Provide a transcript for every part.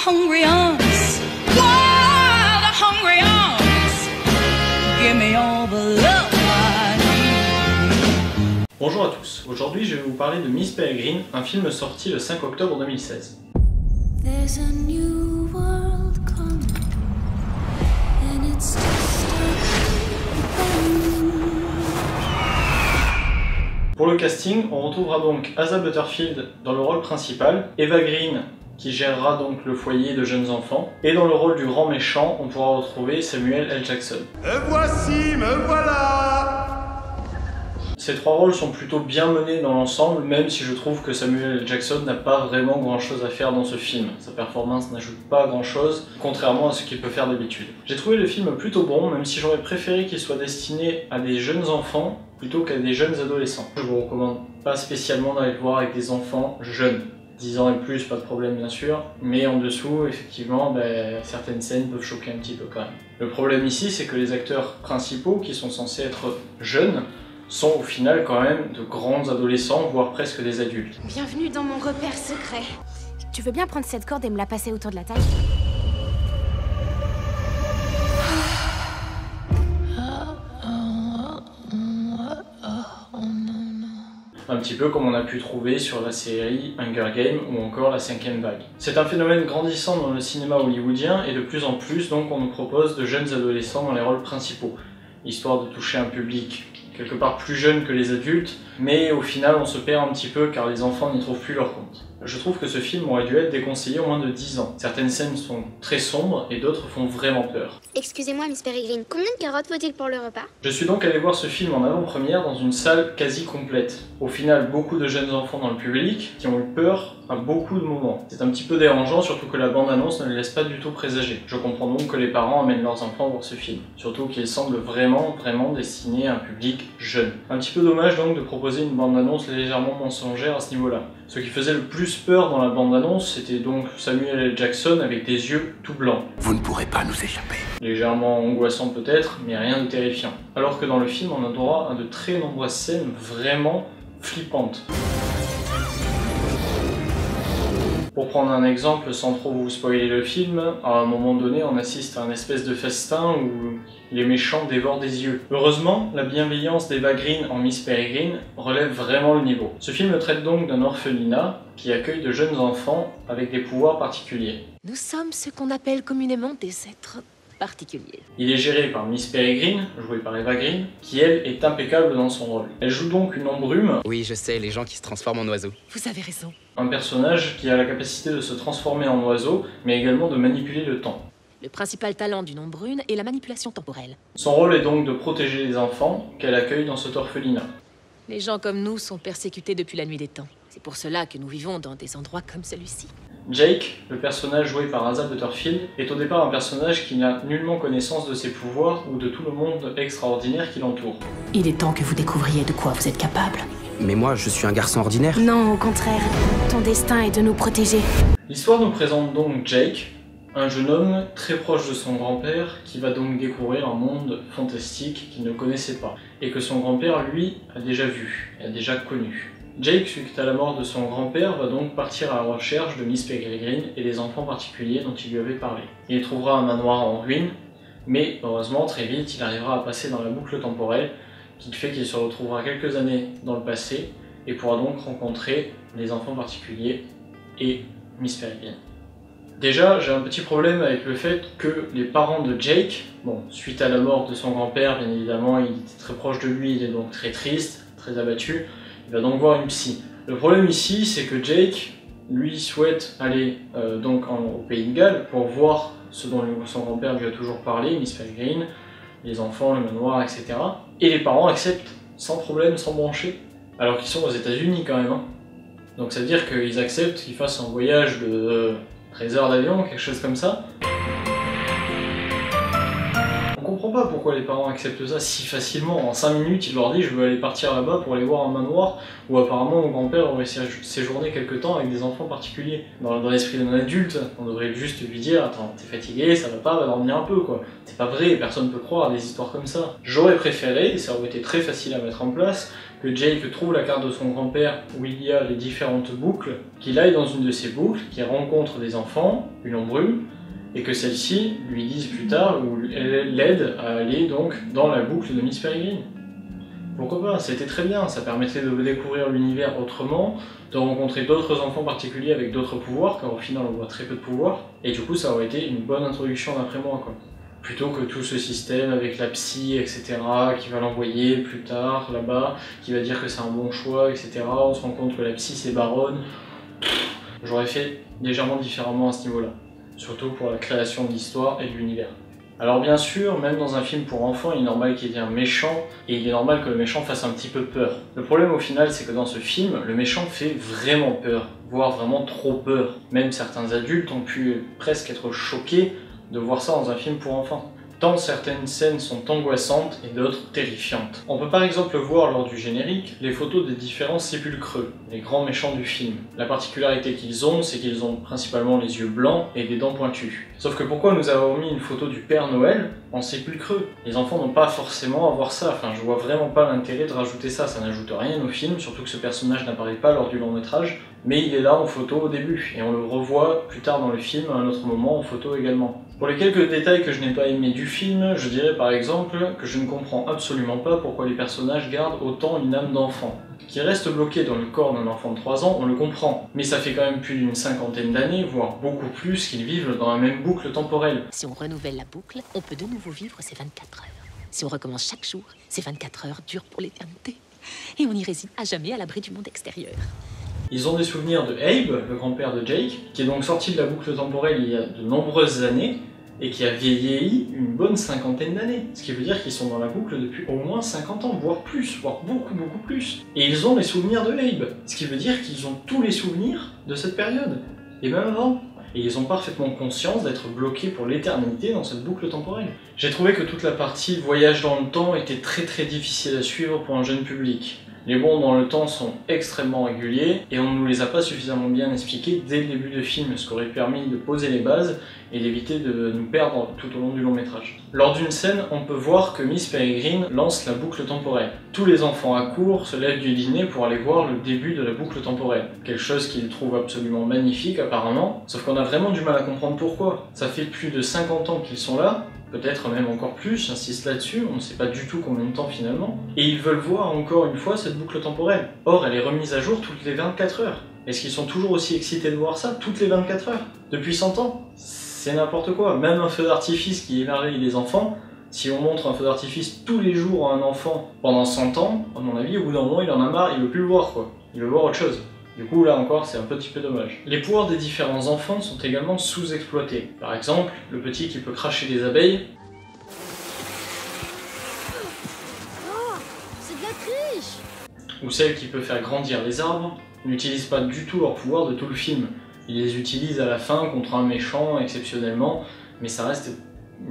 hungry arms, wild hungry arms, give me all the love I need. Bonjour à tous, aujourd'hui je vais vous parler de Miss Peregrine, un film sorti le 5 octobre 2016. There's a new world coming, and it's just Pour le casting, on retrouvera donc Asa Butterfield dans le rôle principal, Eva Green qui gérera donc le foyer de jeunes enfants, et dans le rôle du grand méchant, on pourra retrouver Samuel L. Jackson. Voici, me voilà! Ces trois rôles sont plutôt bien menés dans l'ensemble, même si je trouve que Samuel L. Jackson n'a pas vraiment grand chose à faire dans ce film. Sa performance n'ajoute pas grand chose, contrairement à ce qu'il peut faire d'habitude. J'ai trouvé le film plutôt bon, même si j'aurais préféré qu'il soit destiné à des jeunes enfants plutôt qu'à des jeunes adolescents. Je vous recommande pas spécialement d'aller le voir avec des enfants jeunes. 10 ans et plus, pas de problème bien sûr, mais en dessous, effectivement, certaines scènes peuvent choquer un petit peu quand même. Le problème ici, c'est que les acteurs principaux, qui sont censés être jeunes, sont au final quand même de grands adolescents, voire presque des adultes. Bienvenue dans mon repère secret. Tu veux bien prendre cette corde et me la passer autour de la taille? Un petit peu comme on a pu trouver sur la série Hunger Games ou encore La 5e vague. C'est un phénomène grandissant dans le cinéma hollywoodien et de plus en plus donc on nous propose de jeunes adolescents dans les rôles principaux, histoire de toucher un public quelque part plus jeune que les adultes, mais au final on se perd un petit peu car les enfants n'y trouvent plus leur compte. Je trouve que ce film aurait dû être déconseillé au moins de 10 ans. Certaines scènes sont très sombres et d'autres font vraiment peur. Excusez-moi, Miss Peregrine, combien de carottes faut-il pour le repas? Je suis donc allé voir ce film en avant-première dans une salle quasi complète. Au final, beaucoup de jeunes enfants dans le public qui ont eu peur à beaucoup de moments. C'est un petit peu dérangeant, surtout que la bande-annonce ne les laisse pas du tout présager. Je comprends donc que les parents amènent leurs enfants voir ce film. Surtout qu'il semble vraiment destiné à un public jeune. Un petit peu dommage donc de proposer une bande-annonce légèrement mensongère à ce niveau-là. Ce qui faisait le plus peur dans la bande-annonce, c'était donc Samuel L. Jackson avec des yeux tout blancs. Vous ne pourrez pas nous échapper. Légèrement angoissant peut-être, mais rien de terrifiant. Alors que dans le film, on a droit à de très nombreuses scènes vraiment flippantes. Pour prendre un exemple, sans trop vous spoiler le film, à un moment donné, on assiste à un espèce de festin où les méchants dévorent des yeux. Heureusement, la bienveillance d'Eva Green en Miss Peregrine relève vraiment le niveau. Ce film traite donc d'un orphelinat qui accueille de jeunes enfants avec des pouvoirs particuliers. Nous sommes ce qu'on appelle communément des êtres particuliers. Il est géré par Miss Peregrine, jouée par Eva Green, qui elle est impeccable dans son rôle. Elle joue donc une embrume. Oui, je sais, les gens qui se transforment en oiseaux. Vous avez raison. Un personnage qui a la capacité de se transformer en oiseau, mais également de manipuler le temps. Le principal talent d'une ombre brune est la manipulation temporelle. Son rôle est donc de protéger les enfants qu'elle accueille dans cet orphelinat. Les gens comme nous sont persécutés depuis la nuit des temps. C'est pour cela que nous vivons dans des endroits comme celui-ci. Jake, le personnage joué par Asa Butterfield, est au départ un personnage qui n'a nullement connaissance de ses pouvoirs ou de tout le monde extraordinaire qui l'entoure. Il est temps que vous découvriez de quoi vous êtes capable. Mais moi, je suis un garçon ordinaire. Non, au contraire. Ton destin est de nous protéger. L'histoire nous présente donc Jake, un jeune homme très proche de son grand-père qui va donc découvrir un monde fantastique qu'il ne connaissait pas et que son grand-père, lui, a déjà vu, a déjà connu. Jake, suite à la mort de son grand-père, va donc partir à la recherche de Miss Peregrine et des enfants particuliers dont il lui avait parlé. Il trouvera un manoir en ruine, mais heureusement, très vite, il arrivera à passer dans la boucle temporelle, qui fait qu'il se retrouvera quelques années dans le passé et pourra donc rencontrer les enfants particuliers et Miss Peregrine. Déjà, j'ai un petit problème avec le fait que les parents de Jake, bon, suite à la mort de son grand-père, bien évidemment, il était très proche de lui, il est donc très triste, très abattu. Il va donc voir une psy. Le problème ici, c'est que Jake, lui, souhaite aller au Pays de Galles pour voir ce dont son grand-père lui a toujours parlé, Miss Peregrine, les enfants, le manoir, etc. Et les parents acceptent sans problème, sans broncher, alors qu'ils sont aux États-Unis quand même. Hein. Donc ça veut dire qu'ils acceptent qu'ils fassent un voyage de 13 heures d'avion, quelque chose comme ça. On comprend pas pourquoi les parents acceptent ça si facilement. En 5 minutes, il leur dit je veux aller partir là-bas pour aller voir un manoir où apparemment mon grand-père aurait séjourné quelque temps avec des enfants particuliers. Dans l'esprit d'un adulte, on devrait juste lui dire attends, t'es fatigué, ça va pas, va dormir un peu quoi. C'est pas vrai, personne peut croire à des histoires comme ça. J'aurais préféré, et ça aurait été très facile à mettre en place, que Jake trouve la carte de son grand-père où il y a les différentes boucles, qu'il aille dans une de ces boucles, qu'il rencontre des enfants, une ombrule, et que celle-ci lui dise plus tard, ou l'aide à aller donc dans la boucle de Miss Peregrine. Pourquoi pas, c'était très bien, ça permettrait de découvrir l'univers autrement, de rencontrer d'autres enfants particuliers avec d'autres pouvoirs, car au final on voit très peu de pouvoirs, et du coup ça aurait été une bonne introduction d'après moi quoi. Plutôt que tout ce système avec la psy, etc., qui va l'envoyer plus tard là-bas, qui va dire que c'est un bon choix, etc., on se rend compte que la psy c'est Baronne. J'aurais fait légèrement différemment à ce niveau-là. Surtout pour la création de l'histoire et de l'univers. Alors bien sûr, même dans un film pour enfants, il est normal qu'il y ait un méchant, et il est normal que le méchant fasse un petit peu peur. Le problème au final, c'est que dans ce film, le méchant fait vraiment peur, voire vraiment trop peur. Même certains adultes ont pu presque être choqués de voir ça dans un film pour enfants. Tant certaines scènes sont angoissantes et d'autres terrifiantes. On peut par exemple voir lors du générique les photos des différents sépulcreux, les grands méchants du film. La particularité qu'ils ont, c'est qu'ils ont principalement les yeux blancs et des dents pointues. Sauf que pourquoi nous avons mis une photo du Père Noël en sépulcreux? Les enfants n'ont pas forcément à voir ça, enfin je vois vraiment pas l'intérêt de rajouter ça, ça n'ajoute rien au film, surtout que ce personnage n'apparaît pas lors du long métrage, mais il est là en photo au début, et on le revoit plus tard dans le film à un autre moment en photo également. Pour les quelques détails que je n'ai pas aimés du film, je dirais par exemple que je ne comprends absolument pas pourquoi les personnages gardent autant une âme d'enfant. Qu'ils restent bloqués dans le corps d'un enfant de 3 ans, on le comprend, mais ça fait quand même plus d'une 50aine d'années, voire beaucoup plus, qu'ils vivent dans la même boucle temporelle. Si on renouvelle la boucle, on peut de nouveau vivre ces 24 heures. Si on recommence chaque jour, ces 24 heures durent pour l'éternité. Et on y réside à jamais à l'abri du monde extérieur. Ils ont des souvenirs de Abe, le grand-père de Jake, qui est donc sorti de la boucle temporelle il y a de nombreuses années, et qui a vieilli une bonne 50aine d'années. Ce qui veut dire qu'ils sont dans la boucle depuis au moins 50 ans, voire plus, voire beaucoup plus. Et ils ont les souvenirs de Abe, ce qui veut dire qu'ils ont tous les souvenirs de cette période, et même avant. Et ils ont parfaitement conscience d'être bloqués pour l'éternité dans cette boucle temporelle. J'ai trouvé que toute la partie voyage dans le temps était très difficile à suivre pour un jeune public. Les bonds dans le temps sont extrêmement réguliers et on ne nous les a pas suffisamment bien expliqués dès le début du film, ce qui aurait permis de poser les bases et d'éviter de nous perdre tout au long du long métrage. Lors d'une scène, on peut voir que Miss Peregrine lance la boucle temporelle. Tous les enfants accourent, se lèvent du dîner pour aller voir le début de la boucle temporelle. Quelque chose qu'ils trouvent absolument magnifique apparemment, sauf qu'on a vraiment du mal à comprendre pourquoi. Ça fait plus de 50 ans qu'ils sont là, peut-être même encore plus, j'insiste là-dessus, on ne sait pas du tout combien de temps finalement, et ils veulent voir encore une fois cette boucle temporelle. Or, elle est remise à jour toutes les 24 heures. Est-ce qu'ils sont toujours aussi excités de voir ça toutes les 24 heures? Depuis 100 ans? C'est n'importe quoi. Même un feu d'artifice qui émerveille les enfants, si on montre un feu d'artifice tous les jours à un enfant pendant 100 ans, à mon avis, au bout d'un moment, il en a marre, il veut plus le voir quoi. Il veut voir autre chose. Du coup, là encore, c'est un petit peu dommage. Les pouvoirs des différents enfants sont également sous-exploités. Par exemple, le petit qui peut cracher des abeilles. Oh, c'est de la triche! Ou celle qui peut faire grandir les arbres, n'utilisent pas du tout leur pouvoir de tout le film. Ils les utilisent à la fin contre un méchant exceptionnellement, mais ça reste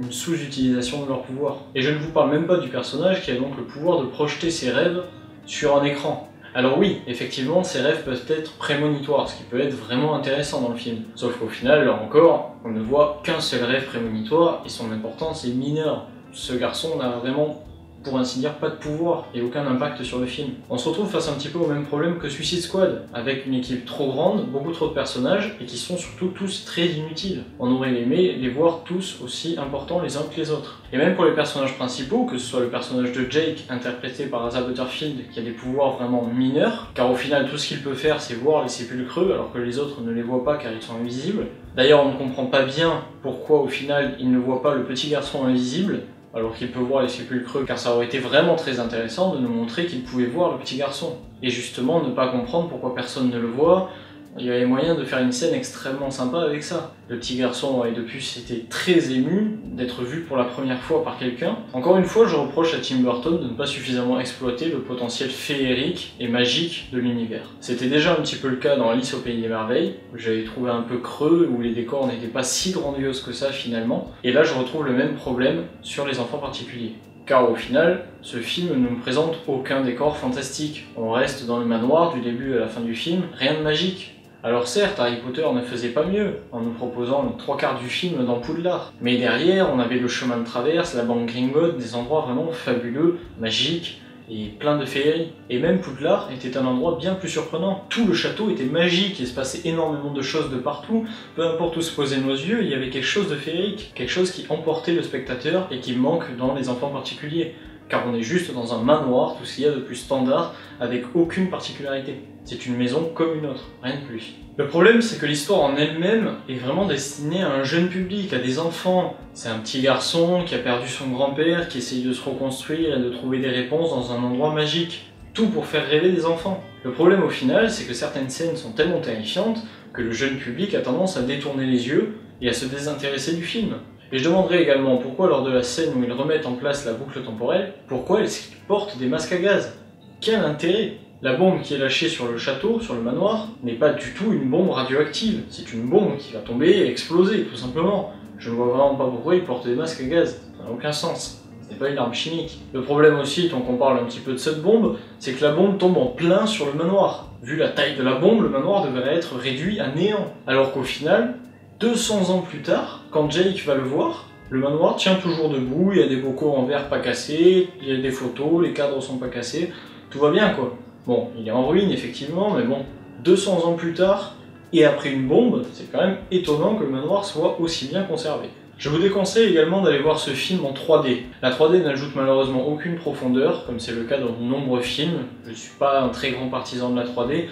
une sous-utilisation de leur pouvoir. Et je ne vous parle même pas du personnage qui a donc le pouvoir de projeter ses rêves sur un écran. Alors oui, effectivement, ces rêves peuvent être prémonitoires, ce qui peut être vraiment intéressant dans le film. Sauf qu'au final, là encore, on ne voit qu'un seul rêve prémonitoire, et son importance est mineure. Ce garçon n'a vraiment, pour ainsi dire, pas de pouvoir, et aucun impact sur le film. On se retrouve face un petit peu au même problème que Suicide Squad, avec une équipe trop grande, beaucoup trop de personnages, et qui sont surtout tous très inutiles. On aurait aimé les voir tous aussi importants les uns que les autres. Et même pour les personnages principaux, que ce soit le personnage de Jake, interprété par Asa Butterfield, qui a des pouvoirs vraiment mineurs, car au final tout ce qu'il peut faire c'est voir les sépulcreux, alors que les autres ne les voient pas car ils sont invisibles. D'ailleurs on ne comprend pas bien pourquoi au final il ne voit pas le petit garçon invisible, alors qu'il peut voir les sépulcreux, car ça aurait été vraiment très intéressant de nous montrer qu'il pouvait voir le petit garçon. Et justement ne pas comprendre pourquoi personne ne le voit, Il y avait moyen de faire une scène extrêmement sympa avec ça. Le petit garçon et de puce était très ému d'être vu pour la première fois par quelqu'un. Encore une fois, je reproche à Tim Burton de ne pas suffisamment exploiter le potentiel féerique et magique de l'univers. C'était déjà un petit peu le cas dans Alice au Pays des Merveilles, où j'avais trouvé un peu creux, où les décors n'étaient pas si grandioses que ça finalement. Et là, je retrouve le même problème sur Les Enfants Particuliers. Car au final, ce film ne nous présente aucun décor fantastique. On reste dans le manoir du début à la fin du film, rien de magique. Alors certes, Harry Potter ne faisait pas mieux, en nous proposant les 3/4 du film dans Poudlard. Mais derrière, on avait le chemin de traverse, la banque Gringotts, des endroits vraiment fabuleux, magiques, et plein de féerie. Et même Poudlard était un endroit bien plus surprenant. Tout le château était magique, il se passait énormément de choses de partout. Peu importe où se posaient nos yeux, il y avait quelque chose de féerique, quelque chose qui emportait le spectateur et qui manque dans Les Enfants Particuliers. Car on est juste dans un manoir, tout ce qu'il y a de plus standard, avec aucune particularité. C'est une maison comme une autre, rien de plus. Le problème, c'est que l'histoire en elle-même est vraiment destinée à un jeune public, à des enfants. C'est un petit garçon qui a perdu son grand-père, qui essaye de se reconstruire et de trouver des réponses dans un endroit magique. Tout pour faire rêver des enfants. Le problème au final, c'est que certaines scènes sont tellement terrifiantes que le jeune public a tendance à détourner les yeux et à se désintéresser du film. Et je demanderai également pourquoi lors de la scène où ils remettent en place la boucle temporelle, pourquoi est-ce qu'ils portent des masques à gaz? Quel intérêt? La bombe qui est lâchée sur le château, sur le manoir, n'est pas du tout une bombe radioactive. C'est une bombe qui va tomber et exploser, tout simplement. Je ne vois vraiment pas pourquoi ils portent des masques à gaz. Ça n'a aucun sens. Ce n'est pas une arme chimique. Le problème aussi, tant qu'on parle un petit peu de cette bombe, c'est que la bombe tombe en plein sur le manoir. Vu la taille de la bombe, le manoir devrait être réduit à néant. Alors qu'au final, 200 ans plus tard, quand Jake va le voir, le manoir tient toujours debout, il y a des bocaux en verre pas cassés, il y a des photos, les cadres sont pas cassés, tout va bien quoi. Bon, il est en ruine effectivement, mais bon, 200 ans plus tard, et après une bombe, c'est quand même étonnant que le manoir soit aussi bien conservé. Je vous déconseille également d'aller voir ce film en 3D. La 3D n'ajoute malheureusement aucune profondeur, comme c'est le cas dans de nombreux films. Je suis pas un très grand partisan de la 3D,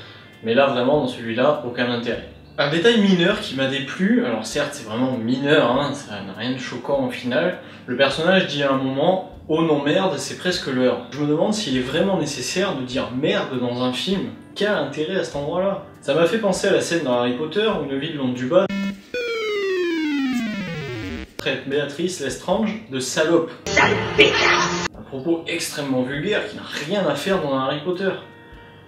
mais là vraiment dans celui-là, aucun intérêt. Un détail mineur qui m'a déplu, alors certes c'est vraiment mineur, hein, ça n'a rien de choquant au final, le personnage dit à un moment « Oh non merde, c'est presque l'heure ». Je me demande s'il est vraiment nécessaire de dire « merde » dans un film. Quel intérêt à cet endroit-là? Ça m'a fait penser à la scène dans Harry Potter où une ville Londuba traite Béatrice Lestrange de salope. Un propos extrêmement vulgaire qui n'a rien à faire dans un Harry Potter.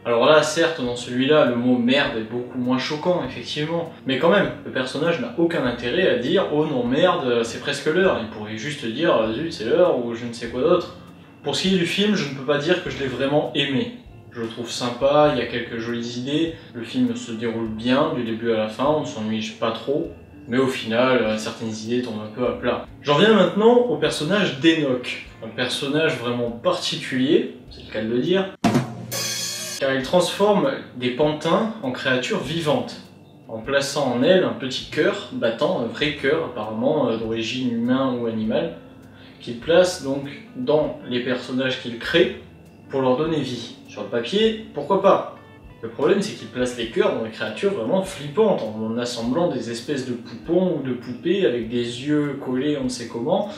Alors là, certes, dans celui-là, le mot merde est beaucoup moins choquant, effectivement. Mais quand même, le personnage n'a aucun intérêt à dire « Oh non, merde, c'est presque l'heure ». Il pourrait juste dire « Zut, c'est l'heure » ou je ne sais quoi d'autre. Pour ce qui est du film, je ne peux pas dire que je l'ai vraiment aimé. Je le trouve sympa, il y a quelques jolies idées, le film se déroule bien du début à la fin, on ne s'ennuie pas trop. Mais au final, certaines idées tombent un peu à plat. J'en viens maintenant au personnage d'Enoch. Un personnage vraiment particulier, c'est le cas de le dire. Car il transforme des pantins en créatures vivantes, en plaçant en elles un petit cœur battant, un vrai cœur apparemment d'origine humaine ou animale, qu'il place donc dans les personnages qu'il crée pour leur donner vie. Sur le papier, pourquoi pas? Le problème c'est qu'il place les cœurs dans des créatures vraiment flippantes, en assemblant des espèces de poupons ou de poupées avec des yeux collés on ne sait comment.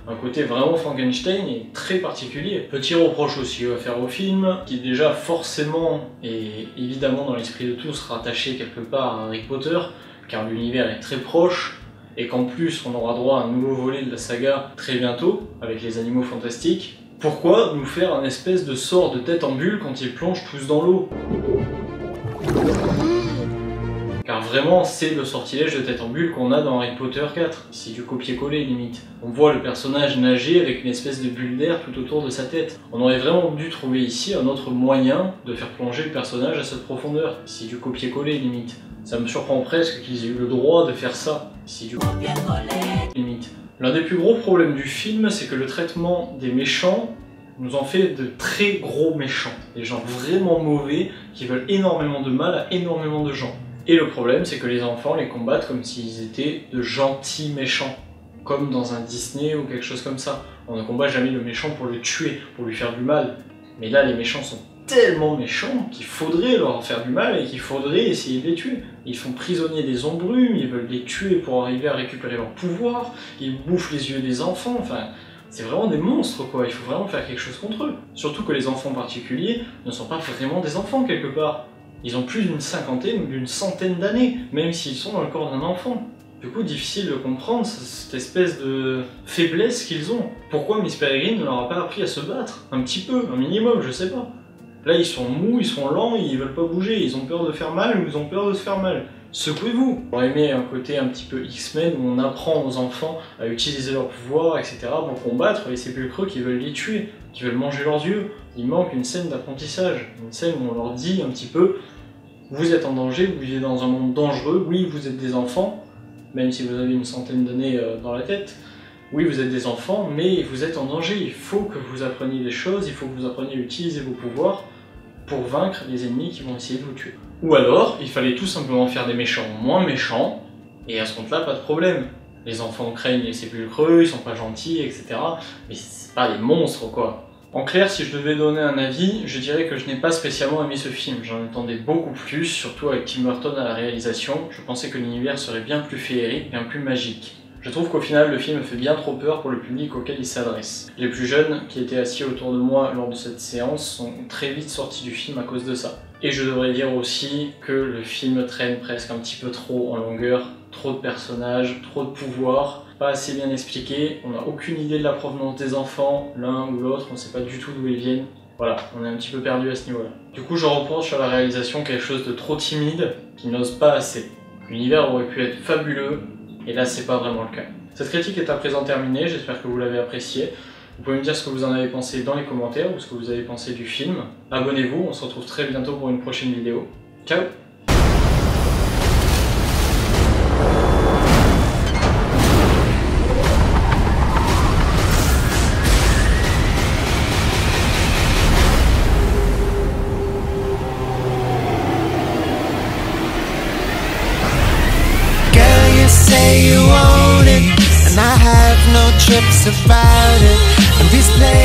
Un côté vraiment Frankenstein et très particulier. Petit reproche aussi à faire au film, qui déjà forcément et évidemment dans l'esprit de tous rattaché quelque part à Harry Potter, car l'univers est très proche, et qu'en plus on aura droit à un nouveau volet de la saga très bientôt, avec les animaux fantastiques. Pourquoi nous faire un espèce de sort de tête en bulle quand ils plongent tous dans l'eau? Car vraiment, c'est le sortilège de tête en bulle qu'on a dans Harry Potter 4. C'est du copier-coller limite. On voit le personnage nager avec une espèce de bulle d'air tout autour de sa tête. On aurait vraiment dû trouver ici un autre moyen de faire plonger le personnage à cette profondeur. C'est du copier-coller limite. Ça me surprend presque qu'ils aient eu le droit de faire ça. C'est du copier-coller limite. L'un des plus gros problèmes du film, c'est que le traitement des méchants nous en fait de très gros méchants. Des gens vraiment mauvais qui veulent énormément de mal à énormément de gens. Et le problème, c'est que les enfants les combattent comme s'ils étaient de gentils méchants. Comme dans un Disney ou quelque chose comme ça. On ne combat jamais le méchant pour le tuer, pour lui faire du mal. Mais là, les méchants sont tellement méchants qu'il faudrait leur faire du mal et qu'il faudrait essayer de les tuer. Ils font prisonniers des ombrumes, ils veulent les tuer pour arriver à récupérer leur pouvoir, ils bouffent les yeux des enfants, enfin... C'est vraiment des monstres quoi, il faut vraiment faire quelque chose contre eux. Surtout que les enfants particuliers ne sont pas vraiment des enfants quelque part. Ils ont plus d'une cinquantaine ou d'une centaine d'années, même s'ils sont dans le corps d'un enfant. Du coup, difficile de comprendre cette espèce de faiblesse qu'ils ont. Pourquoi Miss Peregrine ne leur a pas appris à se battre? Un petit peu, un minimum, je sais pas. Là, ils sont mous, ils sont lents, ils veulent pas bouger, ils ont peur de faire mal ou ils ont peur de se faire mal. Secouez-vous. J'aurais aimé un côté un petit peu X-Men où on apprend aux enfants à utiliser leurs pouvoirs, etc. pour combattre les sépulcreux qui veulent les tuer, qui veulent manger leurs yeux. Il manque une scène d'apprentissage, une scène où on leur dit un petit peu vous êtes en danger, vous vivez dans un monde dangereux, oui, vous êtes des enfants, même si vous avez une centaine d'années dans la tête. Oui, vous êtes des enfants, mais vous êtes en danger. Il faut que vous appreniez des choses, il faut que vous appreniez à utiliser vos pouvoirs pour vaincre les ennemis qui vont essayer de vous tuer. Ou alors, il fallait tout simplement faire des méchants moins méchants, et à ce compte-là, pas de problème. Les enfants craignent les sépulcreux, ils sont pas gentils, etc. Mais c'est pas des monstres, quoi. En clair, si je devais donner un avis, je dirais que je n'ai pas spécialement aimé ce film. J'en attendais beaucoup plus, surtout avec Tim Burton à la réalisation. Je pensais que l'univers serait bien plus féerique, bien plus magique. Je trouve qu'au final, le film fait bien trop peur pour le public auquel il s'adresse. Les plus jeunes qui étaient assis autour de moi lors de cette séance sont très vite sortis du film à cause de ça. Et je devrais dire aussi que le film traîne presque un petit peu trop en longueur, trop de personnages, trop de pouvoirs, pas assez bien expliqué, on n'a aucune idée de la provenance des enfants, l'un ou l'autre, on ne sait pas du tout d'où ils viennent. Voilà, on est un petit peu perdu à ce niveau-là. Du coup, je reproche à la réalisation quelque chose de trop timide, qui n'ose pas assez. L'univers aurait pu être fabuleux, et là c'est pas vraiment le cas. Cette critique est à présent terminée, j'espère que vous l'avez appréciée. Vous pouvez me dire ce que vous en avez pensé dans les commentaires ou ce que vous avez pensé du film. Abonnez-vous, on se retrouve très bientôt pour une prochaine vidéo. Ciao! Say you want it, and I have no trips about it. And these places